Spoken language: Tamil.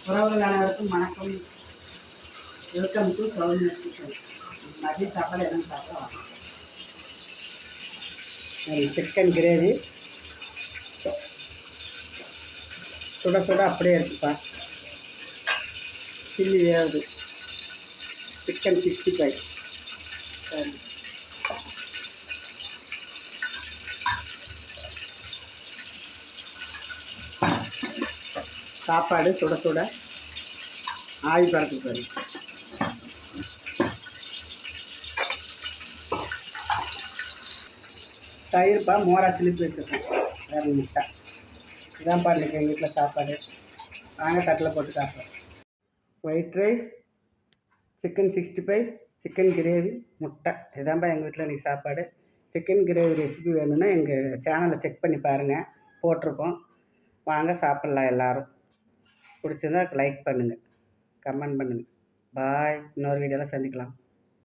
உறவுகள் அனைவருக்கும் வணக்கம். Welcome to Soumya kitchen. மதிய சாப்பாடு என்னன்னு சாப்பிடலாம். சிக்கன் கிரேவி சுட சுட அப்படியே இருக்குப்பா. சில்லி வேகுது. சிக்கன் 65. சரி, சாப்பாடு சுட சுட ஆவி பறக்கு பாரு. தயிர்ப்பா மோரா சிலிப்பி வச்சுருக்கேன். வேறு முட்டை இதான் பாருங்க எங்கள் வீட்டில் சாப்பாடு. வாங்க தட்டில் போட்டு சாப்பிட்றோம். White rice, chicken 65, chicken gravy, முட்டை இதான்ப்பா எங்கள் வீட்டில் இன்றைக்கி சாப்பாடு. சிக்கன் கிரேவி ரெசிபி வேணும்னா எங்கள் சேனலை செக் பண்ணி பாருங்கள், போட்டிருக்கோம். வாங்க சாப்பிட்லாம். எல்லோரும் பிடிச்சிருந்தா லைக் பண்ணுங்கள், கமெண்ட் பண்ணுங்கள். பாய். இன்னொரு வீடியோவில் சந்திக்கலாம்.